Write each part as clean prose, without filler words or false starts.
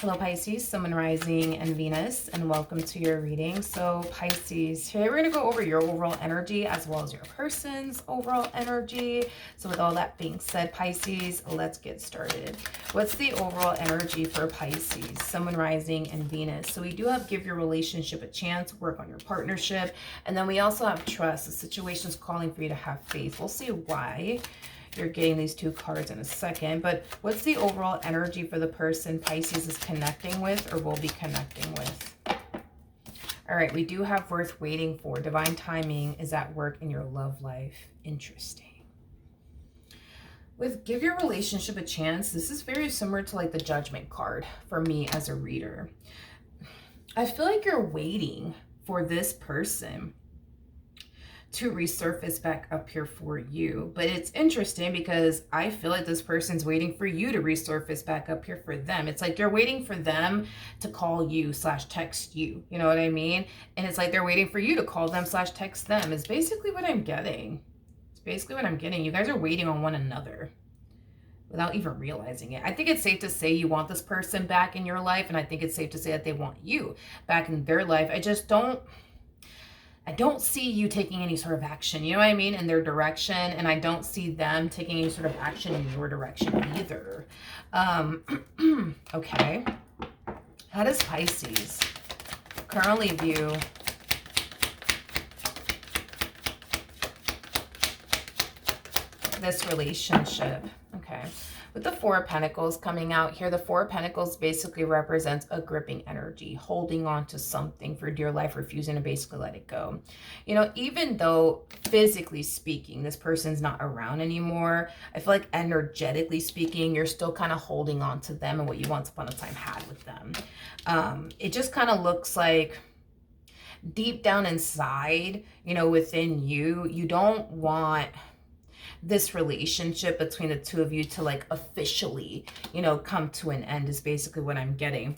Hello Pisces, Sun, Moon, Rising, and Venus, and welcome to your reading. So Pisces, today we're going to go over your overall energy as well as your person's overall energy. So with all that being said, Pisces, let's get started. What's the overall energy for Pisces, Sun, Moon, Rising, and Venus? So we do have give your relationship a chance, work on your partnership, and then we also have trust. The situation's calling for you to have faith. We'll see why you're getting these two cards in a second, but what's the overall energy for the person Pisces is connecting with or will be connecting with? All right, we do have worth waiting for. Divine timing is at work in your love life. Interesting. With give your relationship a chance, this is very similar to like the Judgment card for me as a reader. I feel like you're waiting for this person to resurface back up here for you. But it's interesting because I feel like this person's waiting for you to resurface back up here for them. It's like you're waiting for them to call you / text you. You know what I mean? And it's like they're waiting for you to call them / text them. It's basically what I'm getting. It's basically what I'm getting. You guys are waiting on one another without even realizing it. I think it's safe to say you want this person back in your life, and I think it's safe to say that they want you back in their life. I don't see you taking any sort of action, you know what I mean, in their direction, and I don't see them taking any sort of action in your direction either. Okay. How does Pisces currently view this relationship? Okay. With the Four of Pentacles coming out here, the Four of Pentacles basically represents a gripping energy, holding on to something for dear life, refusing to basically let it go. You know, even though physically speaking, this person's not around anymore, I feel like energetically speaking, you're still kind of holding on to them and what you once upon a time had with them. It just kind of looks like deep down inside, you know, within you, you don't want this relationship between the two of you to like officially, you know, come to an end is basically what I'm getting.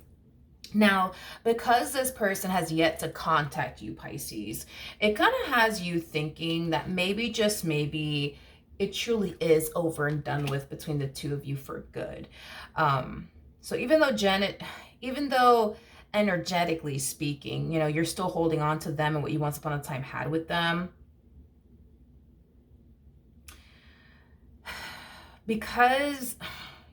Now, because this person has yet to contact you, Pisces, it kind of has you thinking that maybe, just maybe, it truly is over and done with between the two of you for good. So even though energetically speaking, you know, you're still holding on to them and what you once upon a time had with them, because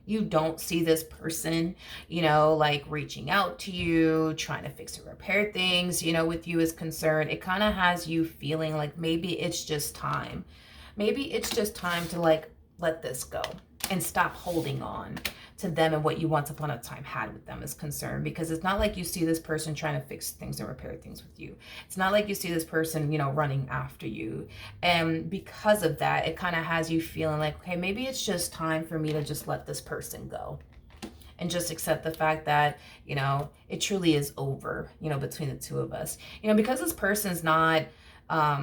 you don't see this person, you know, like reaching out to you, trying to fix or repair things, you know, with you is concerned, it kind of has you feeling like maybe it's just time. Maybe it's just time to like let this go and stop holding on to them and what you once upon a time had with them is concerned, because it's not like you see this person trying to fix things and repair things with you. It's not like you see this person, you know, running after you. And because of that, it kind of has you feeling like, okay, maybe it's just time for me to just let this person go and just accept the fact that, you know, it truly is over, you know, between the two of us. You know, because this person's not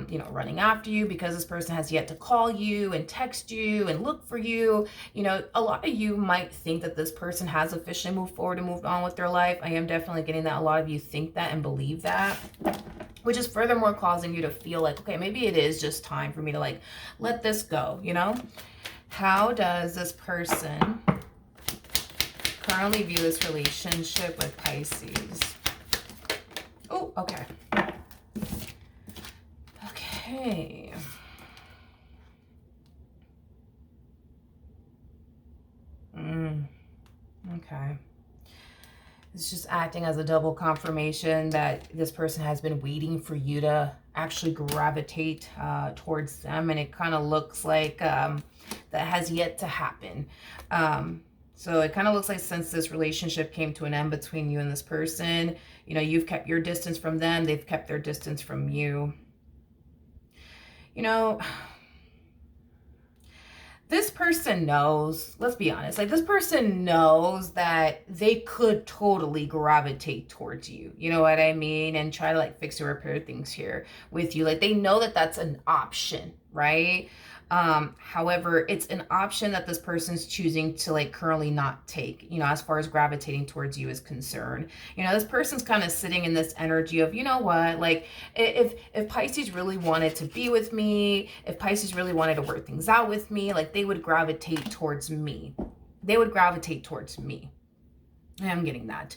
you know, running after you, because this person has yet to call you and text you and look for you, you know, a lot of you might think that this person has officially moved forward and moved on with their life. I am definitely getting that a lot of you think that and believe that, which is furthermore causing you to feel like, okay, maybe it is just time for me to like let this go, you know? How does this person currently view this relationship with Pisces? Oh, okay. Okay. Okay. It's just acting as a double confirmation that this person has been waiting for you to actually gravitate towards them. And it kind of looks like that has yet to happen. So it kind of looks like since this relationship came to an end between you and this person, you know, you've kept your distance from them. They've kept their distance from you. You know, this person knows, let's be honest, like this person knows that they could totally gravitate towards you. You know what I mean? And try to like fix or repair things here with you. Like they know that that's an option, right? However, it's an option that this person's choosing to like currently not take, you know, as far as gravitating towards you is concerned. You know, this person's kind of sitting in this energy of, you know what, like if Pisces really wanted to be with me, if Pisces really wanted to work things out with me, like they would gravitate towards me. They would gravitate towards me. I am getting that.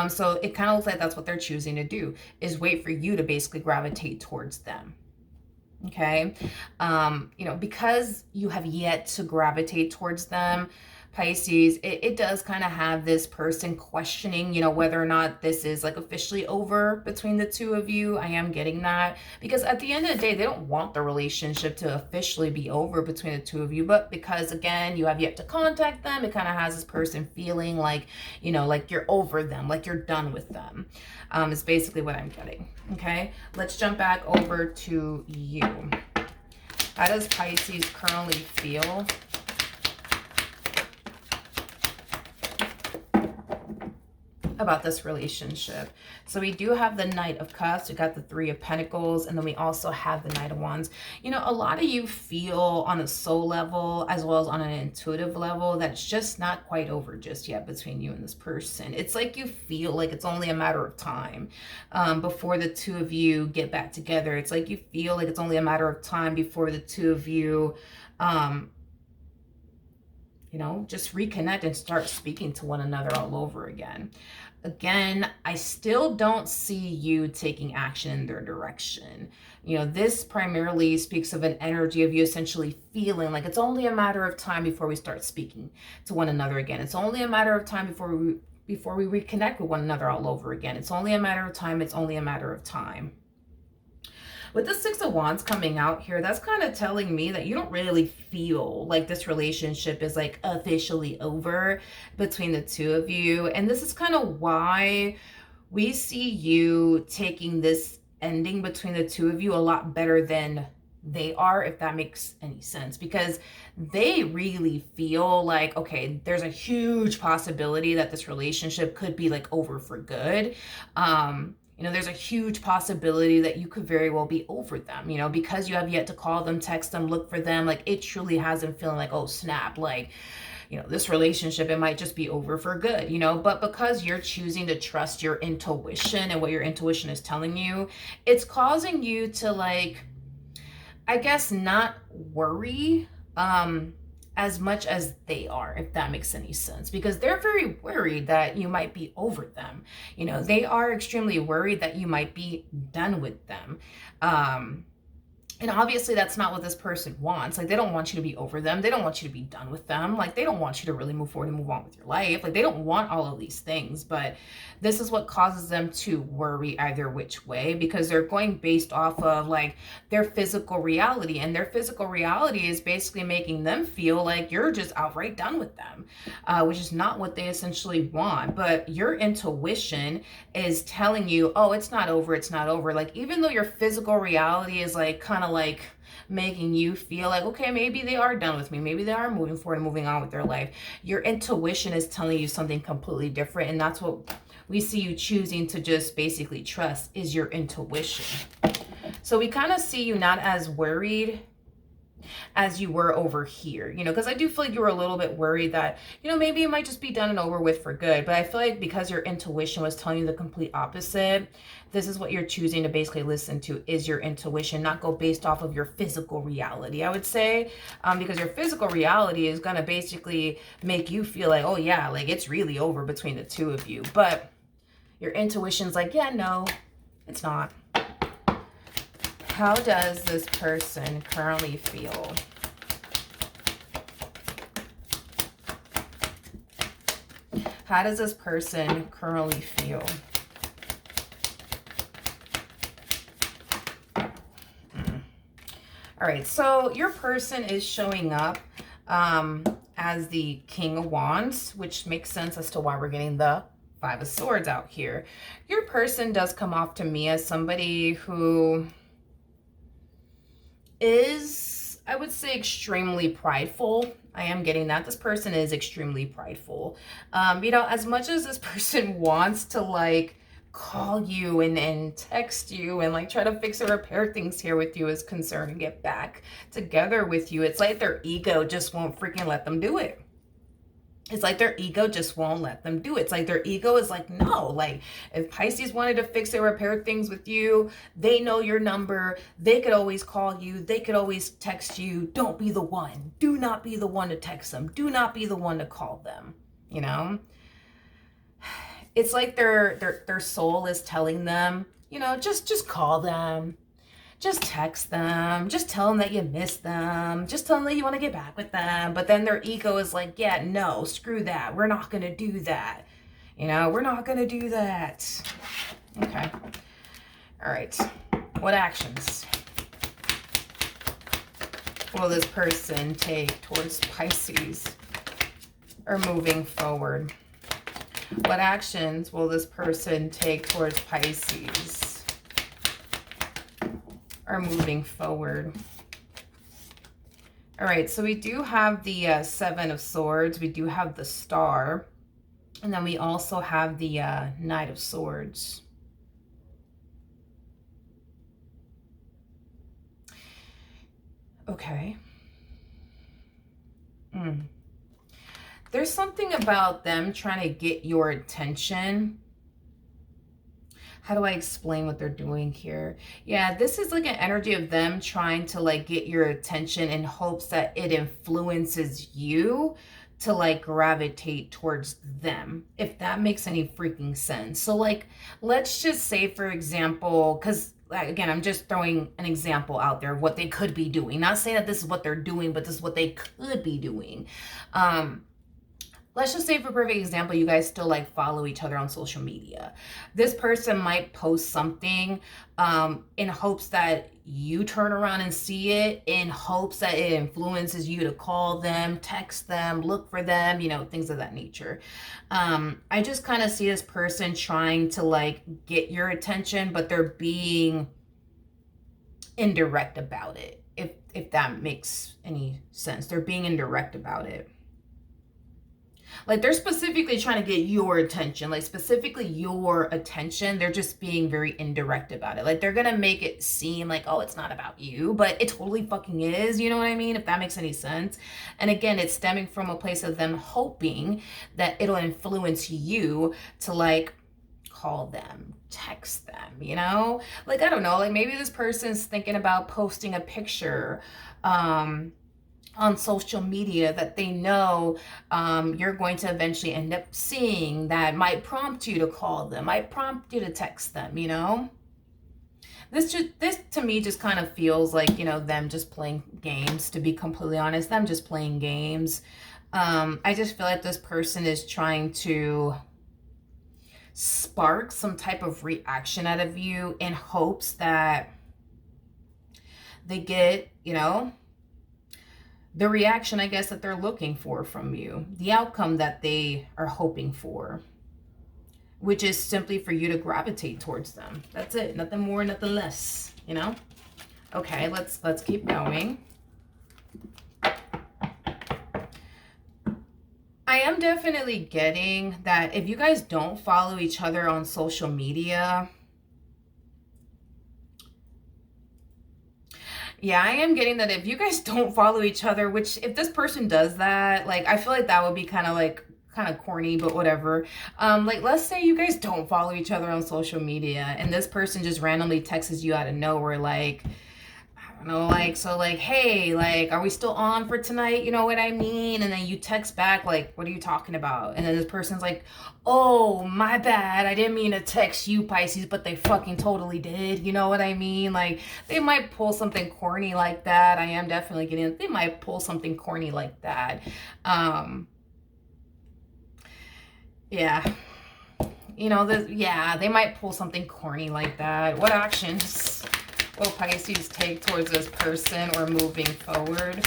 So it kind of looks like that's what they're choosing to do, is wait for you to basically gravitate towards them. Okay. You know, because you have yet to gravitate towards them, Pisces, it does kind of have this person questioning, you know, whether or not this is like officially over between the two of you. I am getting that, because at the end of the day, they don't want the relationship to officially be over between the two of you. But because, again, you have yet to contact them, it kind of has this person feeling like, you know, like you're over them, like you're done with them. Is basically what I'm getting. Okay, let's jump back over to you. How does Pisces currently feel about this relationship? So we do have the Knight of Cups, we got the Three of Pentacles, and then we also have the Knight of Wands. You know, a lot of you feel on a soul level as well as on an intuitive level that it's just not quite over just yet between you and this person. It's like you feel like it's only a matter of time before the two of you get back together. It's like you feel like it's only a matter of time before the two of you you know, just reconnect and start speaking to one another all over again. Again, I still don't see you taking action in their direction. You know, this primarily speaks of an energy of you essentially feeling like it's only a matter of time before we start speaking to one another again. It's only a matter of time before we reconnect with one another all over again. It's only a matter of time. It's only a matter of time. With the Six of Wands coming out here, that's kind of telling me that you don't really feel like this relationship is like officially over between the two of you. And this is kind of why we see you taking this ending between the two of you a lot better than they are, if that makes any sense, because they really feel like, okay, there's a huge possibility that this relationship could be like over for good. You know, there's a huge possibility that you could very well be over them, you know, because you have yet to call them, text them, look for them. Like, it truly has them feeling like, oh, snap, like, you know, this relationship, it might just be over for good, you know, but because you're choosing to trust your intuition and what your intuition is telling you, it's causing you to, like, I guess, not worry as much as they are, if that makes any sense, because they're very worried that you might be over them. You know, they are extremely worried that you might be done with them. And obviously that's not what this person wants. Like, they don't want you to be over them. They don't want you to be done with them. Like, they don't want you to really move forward and move on with your life. Like, they don't want all of these things, but this is what causes them to worry either which way, because they're going based off of like their physical reality, and their physical reality is basically making them feel like you're just outright done with them, which is not what they essentially want. But your intuition is telling you, oh, it's not over, it's not over. Like, even though your physical reality is like kind of like making you feel like, okay, maybe they are done with me, maybe they are moving forward and moving on with their life, your intuition is telling you something completely different. And that's what we see you choosing to just basically trust, is your intuition. So we kind of see you not as worried as you were over here, you know, because I do feel like you were a little bit worried that, you know, maybe it might just be done and over with for good. But I feel like because your intuition was telling you the complete opposite, this is what you're choosing to basically listen to, is your intuition, not go based off of your physical reality, I would say, because your physical reality is going to basically make you feel like, oh yeah, like it's really over between the two of you. But your intuition's like, yeah, no, it's not. How does this person currently feel? How does this person currently feel? All right, so your person is showing up as the King of Wands, which makes sense as to why we're getting the Five of Swords out here. Your person does come off to me as somebody who is, I would say, extremely prideful. I am getting that. This person is extremely prideful. You know, as much as this person wants to like call you and text you and like try to fix or repair things here with you is concerned and get back together with you, it's like their ego just won't freaking let them do it. It's like their ego just won't let them do it. It's like their ego is like, no, like if Pisces wanted to fix or repair things with you, they know your number. They could always call you. They could always text you. Don't be the one. Do not be the one to text them. Do not be the one to call them, you know? it's like their soul is telling them, you know, just call them. Just text them. Just tell them that you miss them. Just tell them that you want to get back with them. But then their ego is like, yeah, no, screw that. We're not going to do that. You know, we're not going to do that. Okay. All right. What actions will this person take towards Pisces or moving forward? What actions will this person take towards Pisces or moving forward? All right, so we do have the Seven of Swords. We do have the Star. And then we also have the Knight of Swords. Okay. There's something about them trying to get your attention. How do I explain what they're doing here? Yeah, this is like an energy of them trying to like get your attention in hopes that it influences you to like gravitate towards them, if that makes any freaking sense. So like, let's just say, for example, because again, I'm just throwing an example out there of what they could be doing. Not saying that this is what they're doing, but this is what they could be doing. Let's just say, for perfect example, you guys still like follow each other on social media. This person might post something in hopes that you turn around and see it, in hopes that it influences you to call them, text them, look for them, you know, things of that nature. I just kind of see this person trying to like get your attention, but they're being indirect about it, if that makes any sense. They're being indirect about it. Like they're specifically trying to get your attention, like specifically your attention. They're just being very indirect about it. Like they're going to make it seem like, oh, it's not about you, but it totally fucking is. You know what I mean? If that makes any sense. And again, it's stemming from a place of them hoping that it'll influence you to like call them, text them, you know? Like, I don't know, like maybe this person's thinking about posting a picture, on social media that they know you're going to eventually end up seeing, that might prompt you to call them, might prompt you to text them, you know? This to me just kind of feels like, you know, them just playing games, to be completely honest. Them just playing games. I just feel like this person is trying to spark some type of reaction out of you in hopes that they get, you know, the reaction, I guess, that they're looking for from you, the outcome that they are hoping for, which is simply for you to gravitate towards them. That's it. Nothing more, nothing less, you know? Okay, let's keep going. I am definitely getting that if you guys don't follow each other on social media, yeah, I am getting that if you guys don't follow each other, which if this person does that, like, I feel like that would be kind of corny, but whatever. Like, let's say you guys don't follow each other on social media and this person just randomly texts you out of nowhere, like, I don't know, like, so like, hey, like, are we still on for tonight? You know what I mean? And then you text back, like, what are you talking about? And then this person's like, oh, my bad. I didn't mean to text you, Pisces, but they fucking totally did. You know what I mean? Like, they might pull something corny like that. I am definitely getting, they might pull something corny like that. Yeah. You know, they might pull something corny like that. What actions will Pisces take towards this person or moving forward?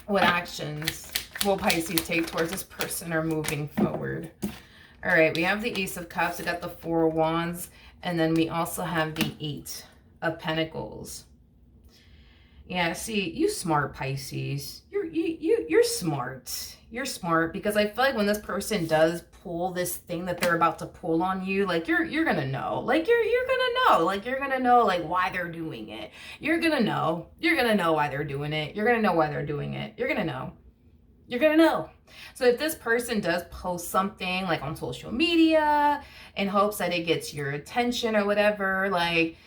What actions will Pisces take towards this person or moving forward? All right, we have the Ace of Cups. We got the Four of Wands. And then we also have the Eight of Pentacles. Yeah, see, you smart, Pisces. You're smart. You're smart, because I feel like when this person does pull this thing that they're about to pull on you, like you're gonna know. Like you're gonna know. Like you're gonna know like why they're doing it. You're gonna know. You're gonna know why they're doing it. You're gonna know why they're doing it. You're gonna know. You're gonna know. So if this person does post something like on social media in hopes that it gets your attention or whatever, like,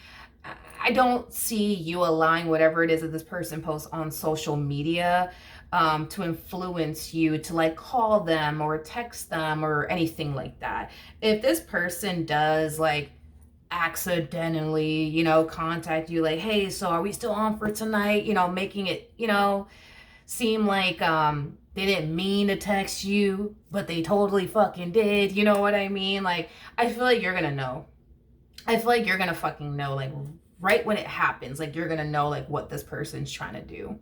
I don't see you allowing whatever it is that this person posts on social media to influence you to like call them or text them or anything like that. If this person does like accidentally, you know, contact you like, hey, so are we still on for tonight? You know, making it, you know, seem like they didn't mean to text you, but they totally fucking did. You know what I mean? Like, I feel like you're gonna know. I feel like you're gonna fucking know, like, right when it happens, like, you're gonna know, like, what this person's trying to do.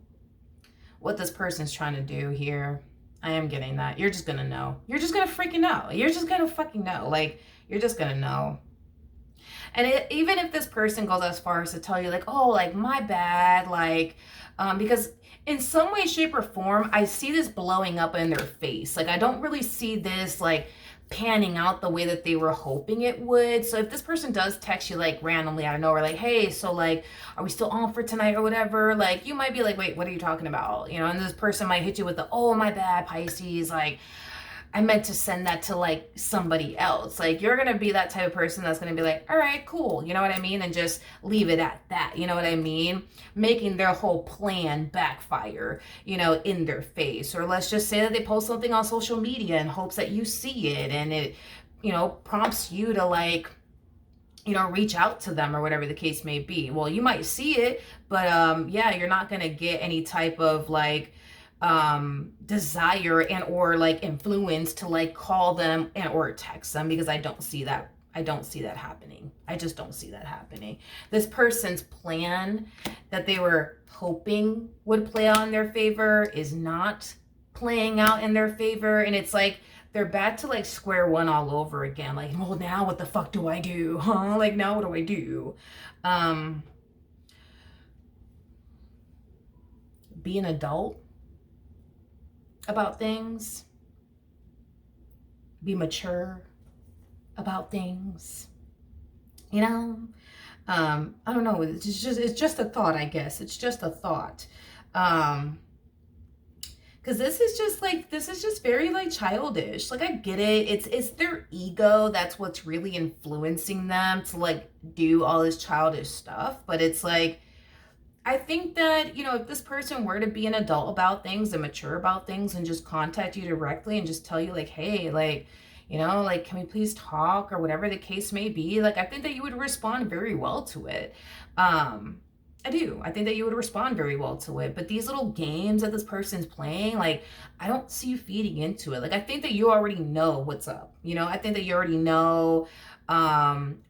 What this person's trying to do here. I am getting that. You're just gonna know. You're just gonna freaking know. You're just gonna fucking know. Like, you're just gonna know. And even if this person goes as far as to tell you, like, oh, like, my bad, like, because in some way, shape, or form, I see this blowing up in their face. Like, I don't really see this, like, panning out the way that they were hoping it would. So if this person does text you, like, randomly out of nowhere, like, hey, so, like, are we still on for tonight or whatever? Like, you might be like, wait, what are you talking about? You know, and this person might hit you with the, oh, my bad, Pisces, like, I meant to send that to like somebody else. Like, you're going to be that type of person that's going to be like, all right, cool. You know what I mean? And just leave it at that. You know what I mean? Making their whole plan backfire, you know, in their face. Or let's just say that they post something on social media in hopes that you see it and it, you know, prompts you to like, you know, reach out to them or whatever the case may be. Well, you might see it, but yeah, you're not going to get any type of like, desire and or like influence to like call them and or text them, because I don't see that. I don't see that happening. I just don't see that happening. This person's plan that they were hoping would play out in their favor is not playing out in their favor. And it's like they're back to like square one all over again. Like, well, now what the fuck do I do? Huh? Like, now what do I do? Be an adult about things, be mature about things, you know. I don't know, it's just a thought, I guess. It's just a thought, because this is just very like childish. Like, I get it, it's their ego that's what's really influencing them to like do all this childish stuff. But it's like, I think that, you know, if this person were to be an adult about things and mature about things and just contact you directly and just tell you like, hey, like, you know, like, can we please talk or whatever the case may be, like, I think that you would respond very well to it. I do. I think that you would respond very well to it. But these little games that this person's playing, like, I don't see you feeding into it. Like, I think that you already know what's up. You know, I think that you already know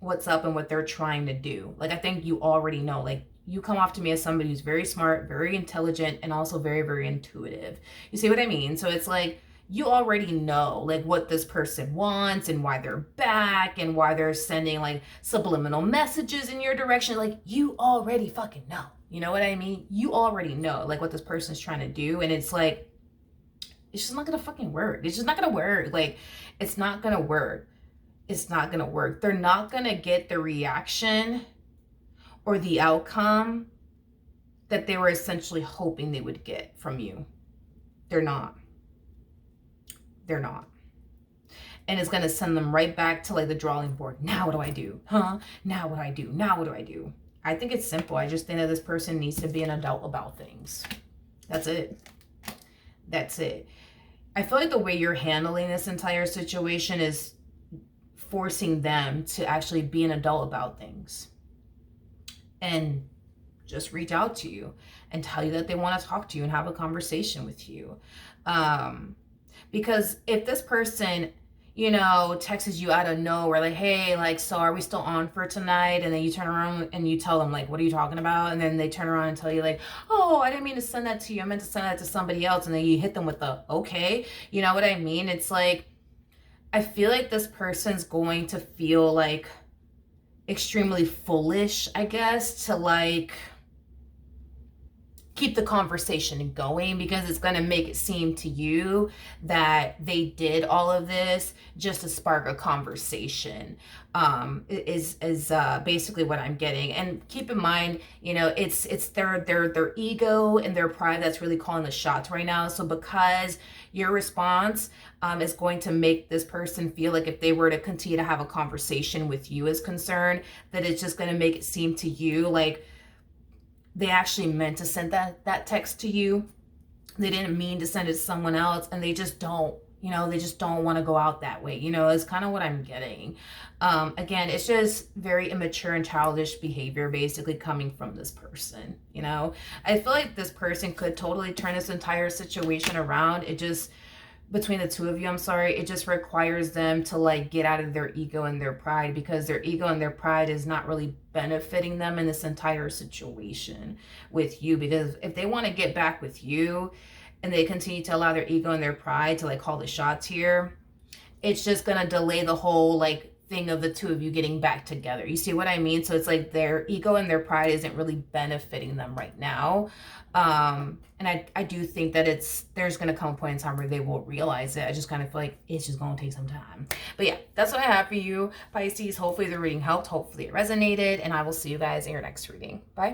what's up and what they're trying to do. Like, I think you already know. Like, you come off to me as somebody who's very smart, very intelligent, and also very, very intuitive. You see what I mean? So it's like, you already know like what this person wants and why they're back and why they're sending like subliminal messages in your direction. Like, you already fucking know. You know what I mean? You already know like what this person's trying to do. And it's like, it's just not gonna fucking work. It's just not gonna work. Like, it's not gonna work. It's not gonna work. They're not gonna get the reaction or the outcome that they were essentially hoping they would get from you. They're not. They're not. And it's going to send them right back to like the drawing board. Now what do I do? Huh? Now what do I do? Now what do I do? I think it's simple. I just think that this person needs to be an adult about things. That's it. That's it. I feel like the way you're handling this entire situation is forcing them to actually be an adult about things. And just reach out to you and tell you that they want to talk to you and have a conversation with you. Because if this person, you know, texts you out of nowhere, like, hey, like, so are we still on for tonight? And then you turn around and you tell them, like, what are you talking about? And then they turn around and tell you, like, oh, I didn't mean to send that to you. I meant to send that to somebody else. And then you hit them with the, okay. You know what I mean? It's like, I feel like this person's going to feel like extremely foolish, I guess, to like keep the conversation going, because it's going to make it seem to you that they did all of this just to spark a conversation, is basically what I'm getting. And keep in mind, you know, it's their ego and their pride that's really calling the shots right now. So because your response is going to make this person feel like if they were to continue to have a conversation with you is concerned, that it's just going to make it seem to you like they actually meant to send that text to you. they didn't mean to send it to someone else, and they just don't, you know, they just don't want to go out that way, you know, is kind of what I'm getting. Again, it's just very immature and childish behavior basically coming from this person, you know. I feel like this person could totally turn this entire situation around. It just, between the two of you, I'm sorry, it just requires them to like get out of their ego and their pride, because their ego and their pride is not really benefiting them in this entire situation with you. Because if they want to get back with you and they continue to allow their ego and their pride to like call the shots here, it's just gonna delay the whole like thing of the two of you getting back together. You see what I mean? So it's like their ego and their pride isn't really benefiting them right now. And I do think that there's going to come a point in time where they will realize it. I just kind of feel like it's just going to take some time. But yeah, that's what I have for you, Pisces. Hopefully the reading helped. Hopefully it resonated. And I will see you guys in your next reading. Bye.